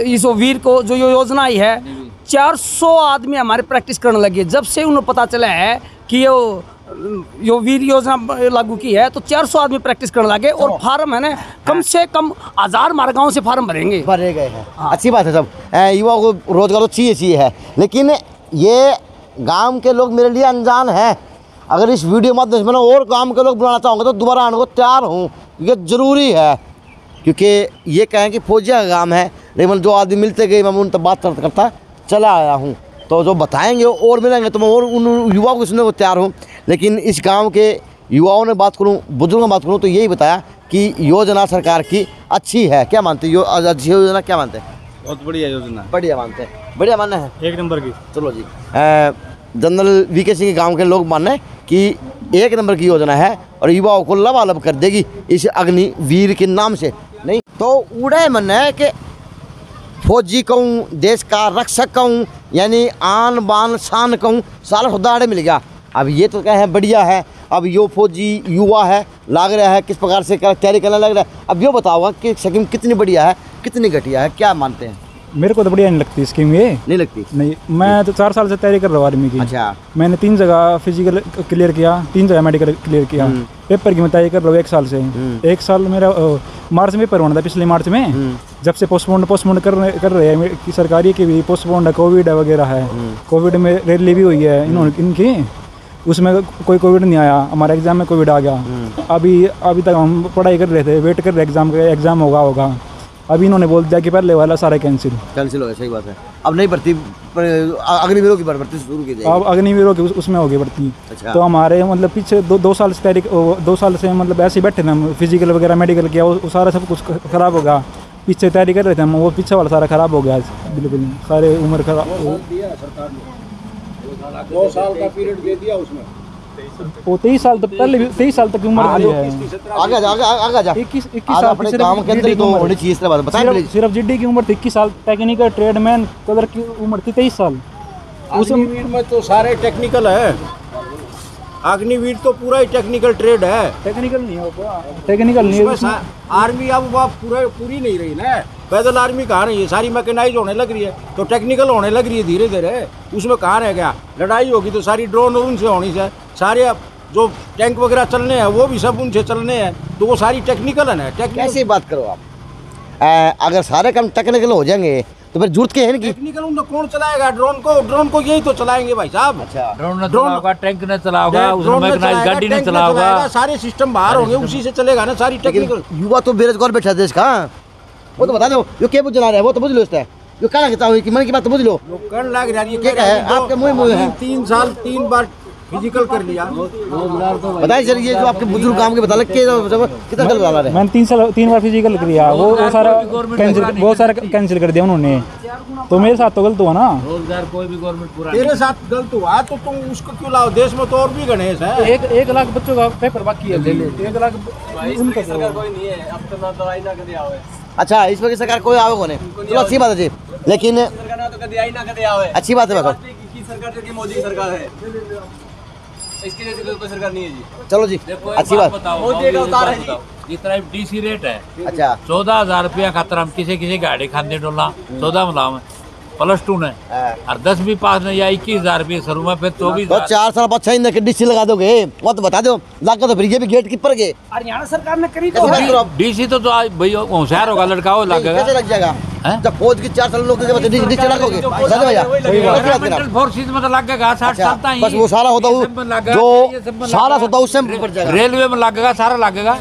इस वीर को, जो योजना आई है 400 आदमी हमारे प्रैक्टिस करने लगे। जब से उन्हें पता चला है कि यो वीर योजना लागू की है तो 400 आदमी प्रैक्टिस करने लगे और फार्म है ना कम से कम 1000 हमारे गाँव से फार्म भरेंगे। भरे गए हैं। अच्छी बात है। सब युवाओं को रोजगार तो चाहिए है, लेकिन ये गांव के लोग मेरे लिए अनजान है। अगर इस वीडियो माध्यम से मैं और गांव के लोग बुलाना चाहूँगा तो दोबारा आने को तैयार हूँ, ये ज़रूरी है। क्योंकि ये कहें कि फौजिया का काम है, लेकिन जो आदमी मिलते गए मैं उन तक बात करता चला आया हूँ, तो जो बताएंगे और मिलेंगे तो मैं और उन युवाओं को सुनने को तैयार हूँ। लेकिन इस गांव के युवाओं ने बात करूँ, बुजुर्गों में बात करूँ, तो यही बताया कि योजना सरकार की अच्छी है। क्या मानते हैं, अच्छी योजना क्या मानते हैं? बहुत बढ़िया योजना। बढ़िया मानते हैं, बढ़िया मानना है, एक नंबर की। चलो जी, जनरल वीके सिंह के गाँव के लोग मानना है कि एक नंबर की योजना है और युवाओं को लबालब कर देगी इस अग्निवीर के नाम से। नहीं तो उड़े मन है कि फौजी कहूँ, देश का रक्षक कहूँ, यानी आन बान शान कहूँ, सारा खुदाड़े मिल गया। अब ये तो क्या है, बढ़िया है। अब यो फौजी युवा है, लग रहा है किस प्रकार से तैयारी करने लग रहा है। अब यो बताओगा कि स्कीम कितनी बढ़िया है, कितनी घटिया है, क्या मानते हैं? मेरे को तो बढ़िया नहीं लगती स्कीम। ये नहीं लगती? नहीं, मैं तो 4 साल से तैयारी कर रहा हूँ आर्मी की। अच्छा। मैंने 3 जगह फिजिकल क्लियर किया, 3 जगह मेडिकल क्लियर किया। पेपर की मैं तैयारी कर रहा हूँ 1 साल से। 1 साल मेरा मार्च में पेपर होना था, पिछले मार्च में। जब से पोस्टपोन कर रहे हैं कि सरकारी की भी पोस्टपोन है, कोविड वगैरह है। कोविड में रैली भी हुई है इनकी, उसमें कोई कोविड नहीं आया, हमारे एग्ज़ाम में कोविड आ गया। अभी तक हम पढ़ाई कर रहे थे, वेट कर रहे एग्ज़ाम होगा। अभी इन्होंने बोल दिया कि पहले वाला सारा कैंसिल हो गया। सही बात है। अब नहीं भर्ती, अग्निवीरों की भर्ती शुरू की जाएगी। अब अग्निवीरों की उसमें होगी भर्ती। अच्छा। तो हमारे मतलब पीछे 2 साल से तैयारी, 2 साल से मतलब ऐसे ही बैठे थे हम, फिजिकल वगैरह मेडिकल किया, वो सारा सब कुछ ख़राब हो गया। पीछे तैयारी कर रहे थे हम, वो पीछे वाला सारा ख़राब हो गया, बिल्कुल सारे उम्र खराब। 2 साल का पीरियड दे दिया उसमें, वो 23 साल, तो पहले भी 23 साल तक की उम्र है। आगे जा 21 साल अपने काम के अंदर तो होनी चाहिए। इस बात बताएं। सिर्फ जीडी की उम्र थी 21 साल, टेक्निकल ट्रेडमैन कलर की उम्र थी 23 साल। अग्निवीर में तो सारे टेक्निकल है, अग्निवीर तो पूरा ही टेक्निकल ट्रेड है। टेक्निकल नहीं होगा, टेक्निकल नहीं। आर्मी अब पूरी नहीं रही ना, पैदल आर्मी कहाँ रही है, सारी मैकेनाइज होने लग रही है, तो टेक्निकल होने लग रही है धीरे धीरे। उसमें कहाँ रह गया, लड़ाई होगी तो सारी ड्रोन उनसे होनी है, सारे जो टैंक वगैरह चलने हैं वो भी सब उनसे चलने हैं, तो वो सारी टेक्निकल है ना। कैसी बात करो आप, अगर सारे काम टेक्निकल हो जाएंगे तो फिर जरूरत के है कि टेक्निकल उनको कौन चलाएगा? ड्रोन को यही तो चलाएंगे भाई साहब। अच्छा। ड्रोन चलाओगा, टैंक ने चलाओगा, उसमें मैकेनाइज्ड गाड़ी ने चलाओगा, सारे सिस्टम बाहर होंगे, उसी से चलेगा ना सारी टेक्निकल। युवा तो बेरोजगार बैठा देश का, वो तो बता दो, यो क्या बुझ रहा है वो तो बुझ लो इसका, यो क्या लगता है कि मन की बात तो बुझ लो। कर लग रहा है क्या है आपके मुँह है 3 साल 3 बार फिजिकल कर लिया। बताइए सर, ये जो आपके बुजुर्ग काम के बता लग कितना गलत बता रहे हैं। मैंने 3 बार फिजिकल किया, वो सारा कैंसिल कर दिया उन्होंने, तो मेरे साथ तो गलत हुआ ना। रोजगार कोई भी गवर्नमेंट पूरा तेरे साथ गलत हुआ तो तुम उसको क्यों लाओ, देश में तो और भी गणेश है। 1 लाख बच्चों का पेपर बाकी है, ले ले 1 लाख उनका सरकार कोई नहीं है, अब तो ना तो आई ना कदे आवे। अच्छा, इस वक्त सरकार कोई आवे कोने, चलो अच्छी बात है जी, लेकिन सरकार ना तो कदे आई ना कदे आवे, अच्छी बात है। की सरकार जो कि मोदी की सरकार है, इसके जैसे कोई सरकार नहीं है जी। चलो जी, अच्छी बात। मोदी का उतार है जी। जितना डीसी रेट है, अच्छा 14,000 रुपया खातर हम किसी गाड़ी खाने डोला 14 मिलाओ में +2 ने और 10वीं पास ने या 21,000 रुपये शुरू में, फिर 24,000। 4 साल बाद 6 डीसी लगा दोगे, वो तो बता दो लागत तो फिर ये भी गेट कीपर के हरियाणा सरकार ने करी तो डीसी तो भाई होशियार होगा लड़का, वो लगेगा। कैसे लग जाएगा जब फौज की 4 साल नौकरी के बाद डीसी लगाओगे फोर्सेज में तो लगेगा 60 साल तक, बस वो सारा होता जो सारा होता उससे ऊपर जाएगा, रेलवे में लगेगा, सारा लगेगा।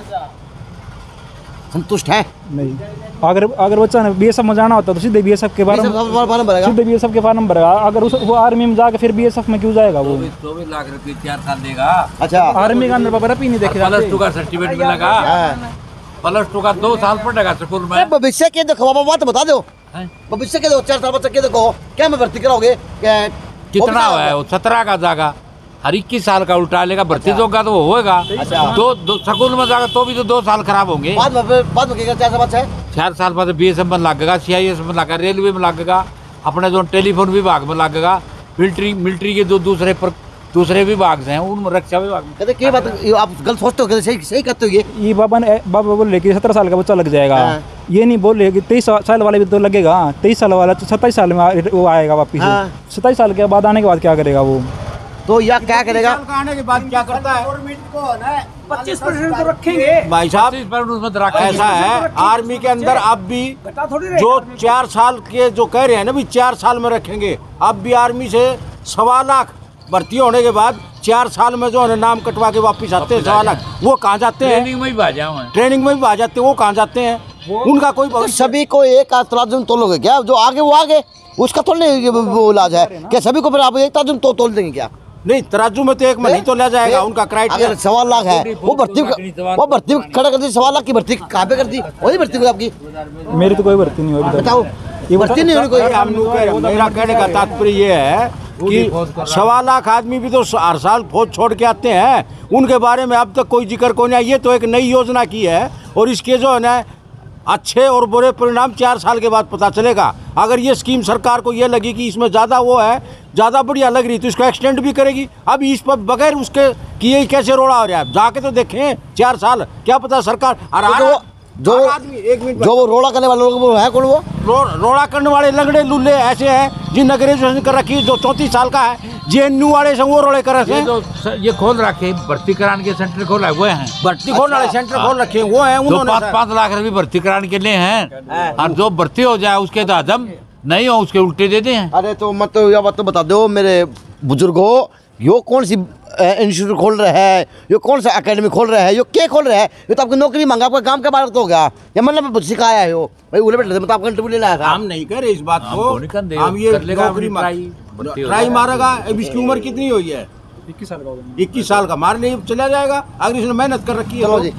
संतुष्ट है नहीं। अगर बच्चा ने बीएसएफ में जाना होता तो सीधे बीएसएफ के फार्म भरेगा, सीधे बीएसएफ के फार्म भरेगा। अगर वो आर्मी में जाके फिर बीएसएफ में क्यों जाएगा वो? 24 लाख रुपये 4 साल देगा। अच्छा, आर्मी का अंदर बर्फ ही नहीं देखेगा। +2 का सर्टिफिकेट मिलेगा, +2 का 2 साल पड़ेगा स्कूल में। भविष्य के देखो बाबा, बात बता दो, भविष्य के 4 साल बच्चे के देखो क्या में भर्ती कराओगे, कितना है वो 17 का जाएगा, हर 21 साल का उल्टा लेगा, भर्ती होगा तो वो होएगा। दो स्कूल में जाएगा तो भी तो 2 साल खराब होंगे। बाद में 4 साल बाद बीएसएफ में लगेगा, CIS में लगेगा, रेलवे में लगेगा, अपने जो टेलीफोन विभाग में लगेगा, मिलिट्री के जो दूसरे विभाग हैं उनमें, रक्षा विभाग में। कहते क्या बात आप गलत सोचते हो, सही करते हो ये बाबा बोले कि 17 साल का बच्चा लग जाएगा, ये नहीं बोले कि 23 साल वाले भी तो लगेगा। 23 साल वाला 27 साल में वो आएगा वापिस। 27 साल के बाद आने के बाद क्या करेगा वो? तो या क्या करेगा आने के बाद क्या करता है? 25% तो रखेंगे भाई साहब, ऐसा है आर्मी के अंदर अब भी जो 4 साल के जो कह रहे हैं ना भी 4 साल में रखेंगे, अब भी आर्मी से 1.25 लाख भर्ती होने के बाद 4 साल में जो है नाम कटवा के वापिस आते हैं 1.25 लाख, वो कहाँ जाते हैं? ट्रेनिंग में भी आ जाते हैं, वो कहाँ जाते हैं? उनका कोई तो सभी को एक तराजू तोलोगे क्या? जो आगे वो आगे, उसका थोड़ी नहीं वो इलाज है क्या? सभी को फिर आप एक तराजू तोल देंगे क्या? नहीं, तराजू में तो एक में नहीं तो ले जाएगा, उनका क्राइटेरिया। अगर 1.25 लाख है वो भर्ती खड़ा कर दी, 1.25 लाख की भर्ती कहाँ पे कर दी? वही भर्ती हुई आपकी? मेरी तो कोई भर्ती नहीं हुई। बताओ, ये भर्ती नहीं हुई कोई? मेरा कहने का तात्पर्य ये है कि 1.25 लाख आदमी भी तो हर साल फौज छोड़ के आते हैं, उनके बारे में अब तक कोई जिक्र कोई नहीं। ये तो एक नई योजना की है और इसके जो है ना अच्छे और बुरे परिणाम 4 साल के बाद पता चलेगा। अगर ये स्कीम सरकार को ये लगी कि इसमें ज़्यादा वो है, ज़्यादा बढ़िया लग रही तो इसको एक्सटेंड भी करेगी। अब इस पर बगैर उसके कि ये कैसे रोड़ा हो रहा है, जाके तो देखें 4 साल, क्या पता सरकार जो वो रोड़ा करने वाले लोग है कौन? वो रोड़ा करने वाले लंगड़े लुल्ले ऐसे हैं जिन ग्रेजुएशन कर रखी, जो 34 साल का है, JNU वाले से वो रोड़े कर रखे हैं। ये खोल रखे भर्ती कराने के सेंटर खोल रहे, वो हैं भर्ती खोलने वाले सेंटर खोल रखे वो हैं, उन्होंने 5 लाख रुपये भर्ती कराने के लिए हैं, और जो भर्ती हो जाए उसके तो हजम नहीं हो उसके उल्टे देते हैं। अरे तो मत यह बात तो बता दो मेरे बुजुर्गों, यो कौन सी इंस्टीट्यूट खोल रहा है, ये कौन सा एकेडमी खोल रहा है, ये क्या खोल रहा है? ये तो आपकी नौकरी मांगा, आपका काम के बारे तो हो गया, या मतलब सिखाया है? हो भाई उले बैठे मतलब आपका इंटरव्यू लेना है। हम नहीं कर रहे इस बात को, हम ये नौकरी ट्राई मारेगा। अब इसकी उम्र कितनी हुई है? 21 साल का मारने चला जाएगा, अगर इसने मेहनत कर रखी है। चलो जी,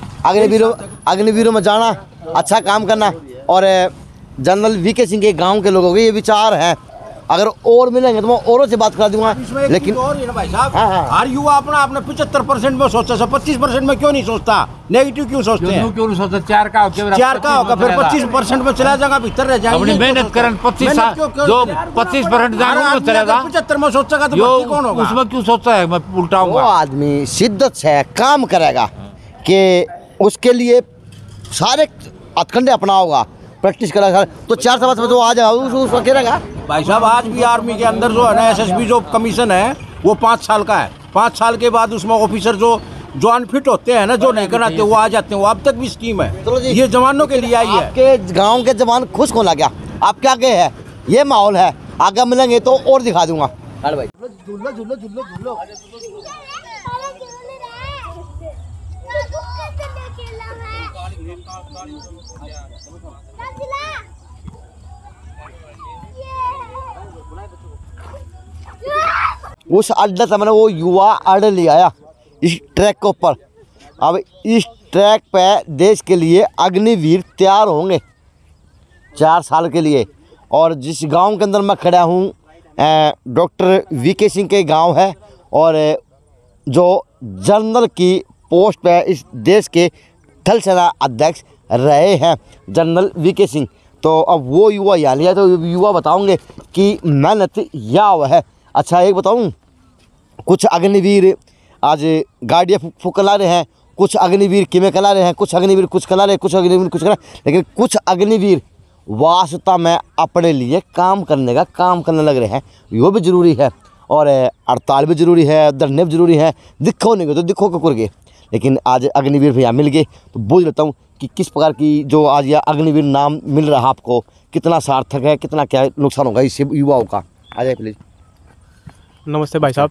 अग्निवीरों में जाना, अच्छा काम करना। और जनरल VK सिंह के गाँव के लोगों के ये विचार है, अगर और मिलेंगे तो मैं औरों से बात करा दूंगा। लेकिन और है ना भाई साहब, हर युवा अपना 75% में सोचता है, 25% में क्यों नहीं सोचता? नेगेटिव क्यों सोचते हैं? क्यों नहीं सोचता? 4 का होगा फिर 25% में चला जाएगा, भीतर रह जाएगा। अपनी मेहनत करें 25 जो 25% जाएगा 75 में सोचेगा तो कौन होगा? उसमें क्यों सोचता है? मैं उल्टाऊंगा। वो आदमी शिद्दत से काम करेगा कि उसके लिए सारे हथकंडे अपनाओगा, प्रैक्टिस करेगा, तो 4 साल में तो आ जाएगा, उसको गिरेगा। भाई साहब आज भी आर्मी के अंदर जो है ना SSB जो कमीशन है वो 5 साल का है। 5 साल के बाद उसमें ऑफिसर जो अनफिट होते हैं ना, जो नहीं कराते वो आ जाते हैं। वो अब तक भी स्कीम है, ये जवानों के लिए आई है। आपके गांव के जवान खुश होना क्या? आपके आगे है ये माहौल है, आगे मिलेंगे तो और दिखा दूंगा। अरे भाई झूलो झूलो झूलो झूलो उस अड्डा से मैंने वो युवा अड्डा ले आया इस ट्रैक के ऊपर। अब इस ट्रैक पे देश के लिए अग्निवीर तैयार होंगे 4 साल के लिए। और जिस गांव के अंदर मैं खड़ा हूँ डॉक्टर वीके सिंह के गांव है, और जो जनरल की पोस्ट पे इस देश के थल सेना अध्यक्ष रहे हैं जनरल वीके सिंह। तो अब वो युवा यहाँ लिया, तो युवा बताओगे कि मेहनत या हुआ है। अच्छा एक बताऊँ, कुछ अग्निवीर आज गाड़ियाँ फूक ला रहे हैं, कुछ अग्निवीर किमें कला रहे हैं, कुछ अग्निवीर कुछ कला रहे हैं, कुछ अग्निवीर कुछ कला, लेकिन कुछ अग्निवीर वास्तव में अपने लिए काम करने लग रहे हैं। वो भी ज़रूरी है, और हड़ताल भी ज़रूरी है, धरने भी ज़रूरी है, दिखो नहीं गए तो दिखो कुकुर के। लेकिन आज अग्निवीर भैया मिल गए, तो बोल लेता हूँ कि किस प्रकार की जो आज यह अग्निवीर नाम मिल रहा है आपको, कितना सार्थक है, कितना क्या नुकसान होगा इससे युवाओं का। आ जाए प्लीज़। नमस्ते भाई साहब।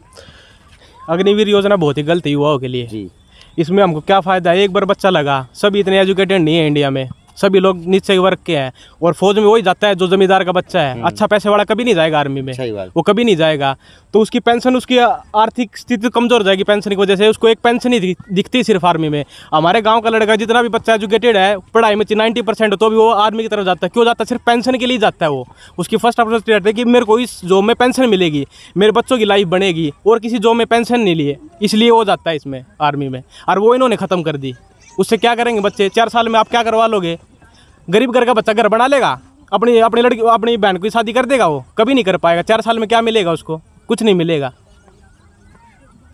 अग्निवीर योजना बहुत ही गलत है युवाओं के लिए जी। इसमें हमको क्या फ़ायदा है, एक बार बच्चा लगा, सभी इतने एजुकेटेड नहीं है इंडिया में, सभी लोग नीचे वर्ग के हैं, और फौज में वही जाता है जो जमींदार का बच्चा है। अच्छा पैसे वाला कभी नहीं जाएगा आर्मी में, वो कभी नहीं जाएगा। तो उसकी पेंशन, उसकी आर्थिक स्थिति कमज़ोर हो जाएगी पेंशन की वजह से, उसको एक पेंशन ही दिखती सिर्फ आर्मी में। हमारे गांव का लड़का जितना भी बच्चा एजुकेटेड है, पढ़ाई में 90% तो भी वो आर्मी की तरफ जाता है। क्यों जाता है? सिर्फ पेंशन के लिए जाता है। वो उसकी फर्स्ट अपॉर्चुनिटी रहती है कि मेरे को इस जॉब में पेंशन मिलेगी, मेरे बच्चों की लाइफ बनेगी, और किसी जॉब में पेंशन नहीं लिए, इसलिए वो जाता है इसमें आर्मी में। और वो इन्होंने ख़त्म कर दी। उससे क्या करेंगे बच्चे? 4 साल में आप क्या करवा लोगे? गरीब घर का बच्चा घर बना लेगा, अपनी लड़की अपनी बहन की शादी कर देगा, वो कभी नहीं कर पाएगा। 4 साल में क्या मिलेगा उसको? कुछ नहीं मिलेगा।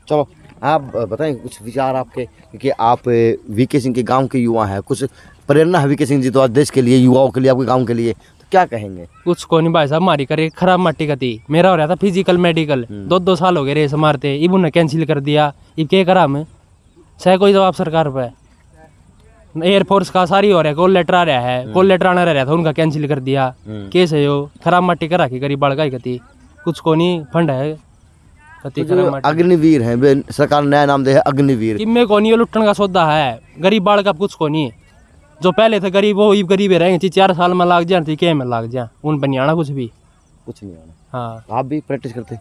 चलो आप बताएं कुछ विचार आपके, क्योंकि आप वीके सिंह के गांव के युवा हैं, कुछ प्रेरणा है वीके सिंह जी तो आज देश के लिए, युवाओं के लिए, आपके गांव के लिए, तो क्या कहेंगे? कुछ को नहीं भाई साहब, हमारी करे खराब माटी का थी। मेरा हो रहा था फिजिकल मेडिकल, 2-2 साल हो गए रेस मारते, इब उन्हें कैंसिल कर दिया। इब क्या करा मैं सह कोई जवाब सरकार पे। एयरफोर्स का सारी हो रहा है, कॉल लेटर आ रहा है, कॉल लेटर आना रहा था, उनका कैंसिल कर दिया। केस है यो खराब माटी करा के गरीब बाड़का कती, कुछ को नहीं फंड है कती खराब माटी। अग्निवीर है सरकार नया नाम दे है अग्निवीर, इनमें को नहीं लुटन का सौदा है, गरीब बाड़का कुछ को नहीं। जो पहले थे गरीब वो गरीब रहेंगे, 4 साल में लाग जाए, क्या में लाग जाए, उन पर नहीं आना कुछ नहीं आना। हाँ आप भी प्रैक्टिस करते?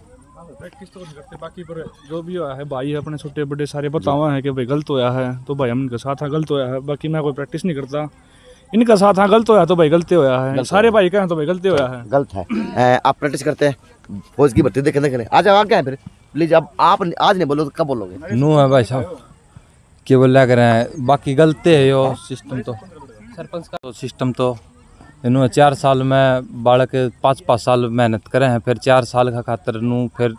प्रैक्टिस तो नहीं करते, बाकी पर जो भी हुआ है भाई अपने छोटे बड़े सारे बतावा है कि भाई गलत होया है तो भाई हम इनके साथ हाँ गलत होया है। बाकी मैं कोई प्रैक्टिस नहीं करता, इनका साथ हाँ गलत होया तो भाई गलती होया है, सारे भाई कहें तो भाई गलती होया है, गलत है। आप प्रैक्टिस करते हैं फौज की भर्ती देखें? आज आ क्या है फिर प्लीज, अब आप आज नहीं बोलो तो कब बोलोगे? नू है भाई साहब, क्या बोला करें, बाकी गलती है यो सिस्टम तो, सरपंच का सिस्टम तो इन्होंने 4 साल में बालक 5-5 साल मेहनत करे हैं, फिर 4 साल का खातर नू फिर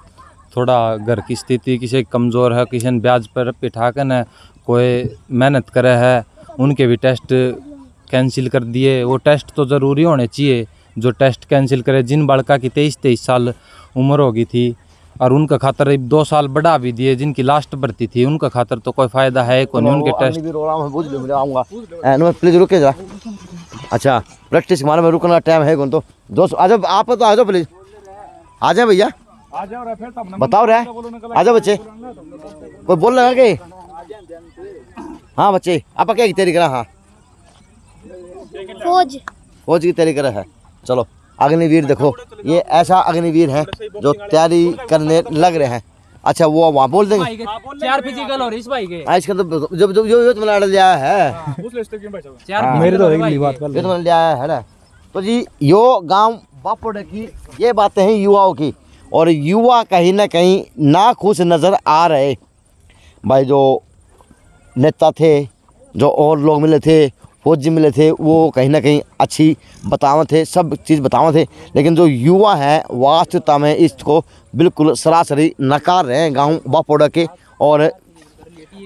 थोड़ा घर की स्थिति किसी कमज़ोर है, किसी ने ब्याज पर बिठा कर न कोई मेहनत करे है, उनके भी टेस्ट कैंसिल कर दिए। वो टेस्ट तो ज़रूरी होने चाहिए, जो टेस्ट कैंसिल करे। जिन बालका की 23-23 साल उम्र हो गई थी और उनका खातर 2 साल बढ़ा भी दिए, जिनकी लास्ट भर्ती थी उनका खातर तो कोई फ़ायदा है कौन, उनके टेस्ट। प्लीज़ रुके जरा। अच्छा प्रैक्टिस हमारे में रुकना टाइम है कौन? तो दोस्त आ जाओ, आप तो आ जाओ प्लीज़, आ जाए भैया, बताओ रहे, आ जाओ बच्चे, कोई बोल रहा है कि हाँ बच्चे आप क्या की तैयारी करा? हाँ फौज की तैयारी करा है। चलो अग्निवीर देखो, ये ऐसा अग्निवीर है जो तैयारी करने लग रहे हैं। अच्छा वो वहाँ बोल देंगे 4 फिजिकल और इस भाई के आज कल तो जब जो तो मैंने लिया है मेरे तो अगली बात कर, ये तो मैंने लिया है ना। तो जी यो गांव बापोड़े की ये बातें हैं युवाओं की, और युवा कहीं ना कहीं नाखुश नज़र आ रहे भाई। जो नेता थे, जो और लोग मिले थे, फौजी मिले थे, वो कहीं ना कहीं अच्छी बतावे थे, सब चीज़ बतावे थे, लेकिन जो युवा हैं वास्तविकता में इसको बिल्कुल सरासरी नकार रहे हैं गांव बापोड़ा के और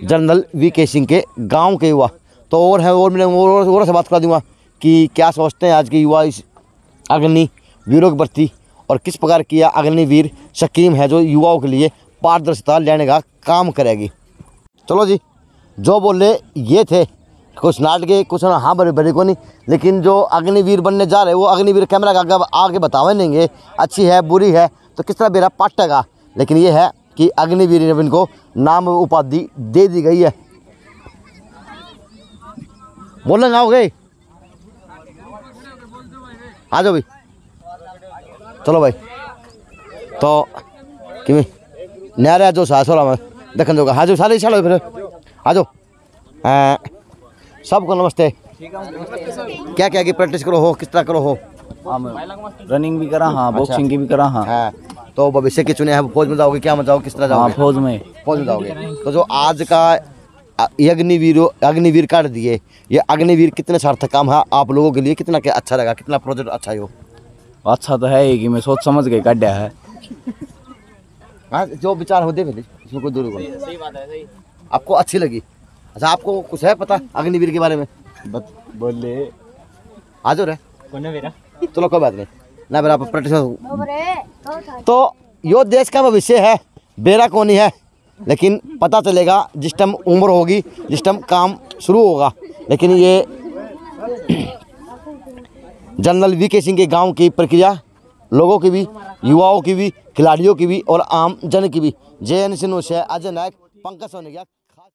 जनरल वीके सिंह के गांव के युवा। तो और है और मैं और से बात करा दूँगा कि क्या सोचते हैं आज के युवा इस अग्निवीरों की भर्ती, और किस प्रकार की अग्निवीर स्कीम है जो युवाओं के लिए पारदर्शिता लेने का काम करेगी। चलो जी, जो बोले ये थे, कुछ नाट के कुछ ना हाँ बड़े बड़े को नहीं, लेकिन जो अग्निवीर बनने जा रहे हैं वो अग्निवीर कैमरा का आगे बतावे नहीं अच्छी है बुरी है तो किस तरह बेरा पाटेगा, लेकिन ये है कि अग्निवीर इनको नाम उपाधि दे दी गई है। बोलने आओगे? आ जाओ भाई, चलो भाई। तो कि न्यारे जो सासोला में देखन दोगे, हाँ जो सारे चलो फिर आ जाओ। सबको नमस्ते। क्या क्या की प्रैक्टिस करो हो, किस तरह करो हो? रनिंग भी करा, हाँ बॉक्सिंग की भी करा, हाँ। तो भविष्य के चुने हैं, फौज में जाओगे, क्या में जाओगे, किस तरह जाओगे? हाँ फौज में जाओगे। तो जो आज का अग्निवीर काट दिए, ये अग्निवीर कितने सार्थक काम है आप लोगों के लिए? कितना क्या अच्छा लगा, कितना प्रोजेक्ट अच्छा है? अच्छा तो है कि मैं सोच समझ के काटा है। हाँ जो विचार हो दे इसमें कोई दूर सही बात है, सही। आपको अच्छी लगी? अच्छा आपको कुछ है पता अग्निवीर के बारे में? बोले आ जाओ रे, चलो कोई बात नहीं ना, फिर आप प्रैक्टिस। तो यो देश का भविष्य है, बेरा कोनी है, लेकिन पता चलेगा जिस टाइम उम्र होगी, जिस टाइम काम शुरू होगा। लेकिन ये जनरल वीके सिंह के गांव की प्रक्रिया लोगों की भी, युवाओं की भी, खिलाड़ियों की भी और आम जन की भी। जय हिंद, अजय नायक, पंकज सोनेगिया।